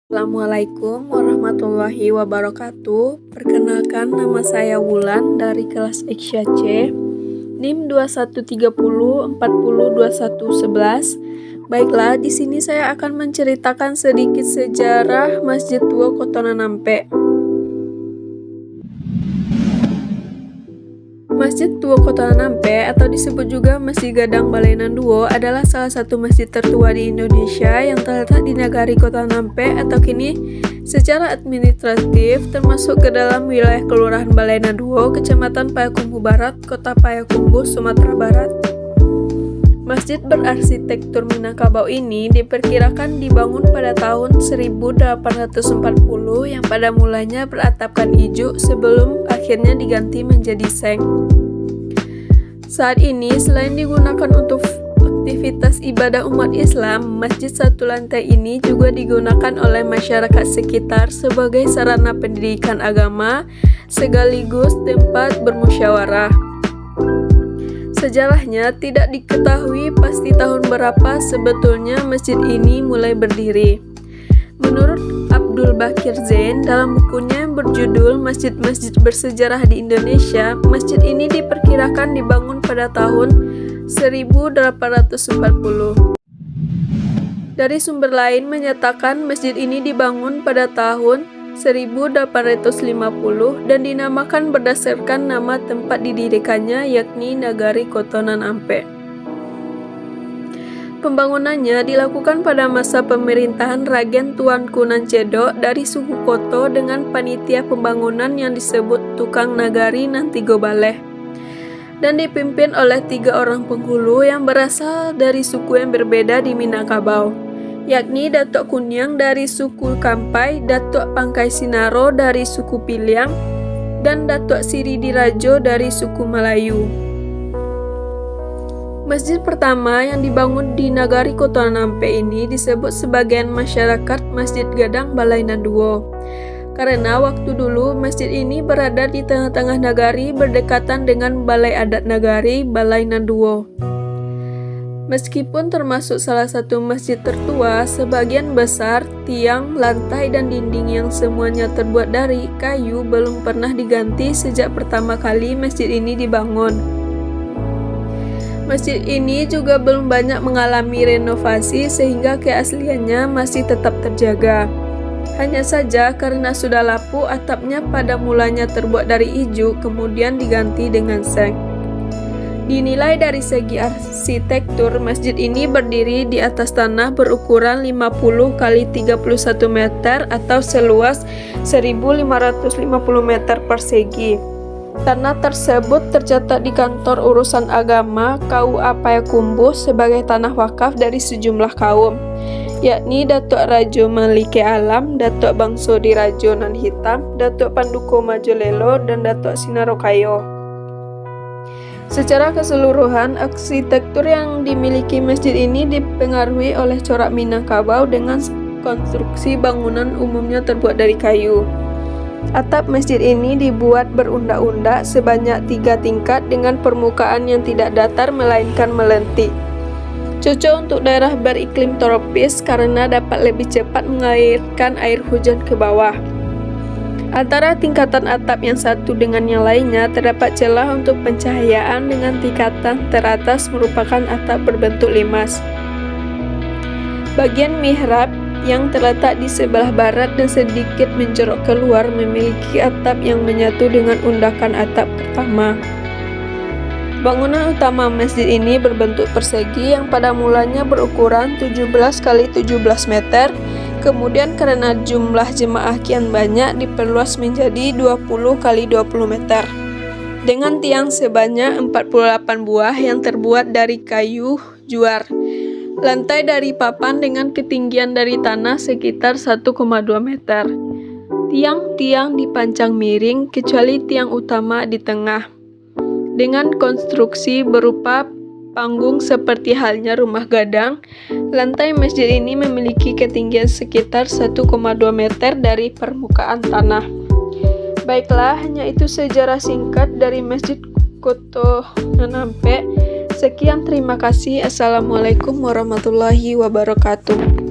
Assalamualaikum warahmatullahi wabarakatuh. Perkenalkan, nama saya Wulan dari kelas Eksya C, NIM 2130402111. Baiklah, di sini saya akan menceritakan sedikit sejarah Masjid Tua Kota Nanampe. Masjid Tua Kota Nanampe atau disebut juga Masjid Gadang Balainan Duo adalah salah satu masjid tertua di Indonesia yang terletak di Nagari Kota Nanampe atau kini secara administratif termasuk ke dalam wilayah Kelurahan Balainan Duo, Kecamatan Payakumbuh Barat, Kota Payakumbuh, Sumatera Barat. Masjid berarsitektur Minangkabau ini diperkirakan dibangun pada tahun 1840 yang pada mulanya beratapkan ijuk sebelum akhirnya diganti menjadi seng. Saat ini selain digunakan untuk aktivitas ibadah umat Islam, masjid satu lantai ini juga digunakan oleh masyarakat sekitar sebagai sarana pendidikan agama sekaligus tempat bermusyawarah. Sejarahnya tidak diketahui pasti tahun berapa sebetulnya masjid ini mulai berdiri. Menurut Abdul Bakir Zain dalam bukunya yang berjudul Masjid-Masjid Bersejarah di Indonesia, masjid ini diperkirakan dibangun pada tahun 1840. Dari sumber lain menyatakan masjid ini dibangun pada tahun 1850 dan dinamakan berdasarkan nama tempat didirikannya, yakni Nagari Kota Nanampe. Pembangunannya dilakukan pada masa pemerintahan Raden Tuanku Nancedok dari suku Koto dengan panitia pembangunan yang disebut Tukang Nagari Nantigobaleh dan dipimpin oleh 3 orang penghulu yang berasal dari suku yang berbeda di Minangkabau, yakni Datuk Kunyang dari suku Kampai, Datuk Pangkai Sinaro dari suku Piliang, dan Datuk Siri Dirajo dari suku Melayu. Masjid pertama yang dibangun di Nagari Kota Nanampe ini disebut sebagian masyarakat Masjid Gadang Balainan Duo, karena waktu dulu masjid ini berada di tengah-tengah nagari berdekatan dengan Balai Adat Nagari Balainan Duo. Meskipun termasuk salah satu masjid tertua, sebagian besar tiang, lantai, dan dinding yang semuanya terbuat dari kayu belum pernah diganti sejak pertama kali masjid ini dibangun. Masjid ini juga belum banyak mengalami renovasi sehingga keasliannya masih tetap terjaga. Hanya saja karena sudah lapuk, atapnya pada mulanya terbuat dari ijuk kemudian diganti dengan seng. Dinilai dari segi arsitektur, masjid ini berdiri di atas tanah berukuran 50 x 31 meter atau seluas 1.550 meter persegi. Tanah tersebut tercatat di Kantor Urusan Agama KUA Payakumbuh sebagai tanah wakaf dari sejumlah kaum, yakni Datuk Rajo Malike Alam, Datuk Bangso Dirajo Nan Hitam, Datuk Panduko Majolelo, dan Datuk Sinarokayo. Secara keseluruhan, arsitektur yang dimiliki masjid ini dipengaruhi oleh corak Minangkabau dengan konstruksi bangunan umumnya terbuat dari kayu. Atap masjid ini dibuat berundak-undak sebanyak 3 tingkat dengan permukaan yang tidak datar melainkan melentik. Cocok untuk daerah beriklim tropis karena dapat lebih cepat mengalirkan air hujan ke bawah. Antara tingkatan atap yang satu dengan yang lainnya terdapat celah untuk pencahayaan dengan tingkatan teratas merupakan atap berbentuk limas. Bagian mihrab yang terletak di sebelah barat dan sedikit menjorok keluar memiliki atap yang menyatu dengan undakan atap pertama. Bangunan utama masjid ini berbentuk persegi yang pada mulanya berukuran 17 x 17 meter. Kemudian karena jumlah jemaah kian banyak diperluas menjadi 20 x 20 meter dengan tiang sebanyak 48 buah yang terbuat dari kayu juar. Lantai dari papan dengan ketinggian dari tanah sekitar 1,2 meter. Tiang-tiang dipancang miring kecuali tiang utama di tengah, dengan konstruksi berupa panggung seperti halnya rumah gadang. Lantai masjid ini memiliki ketinggian sekitar 1,2 meter dari permukaan tanah. Baiklah, hanya itu sejarah singkat dari Masjid Kota Nanampe. Sekian, terima kasih. Assalamualaikum warahmatullahi wabarakatuh.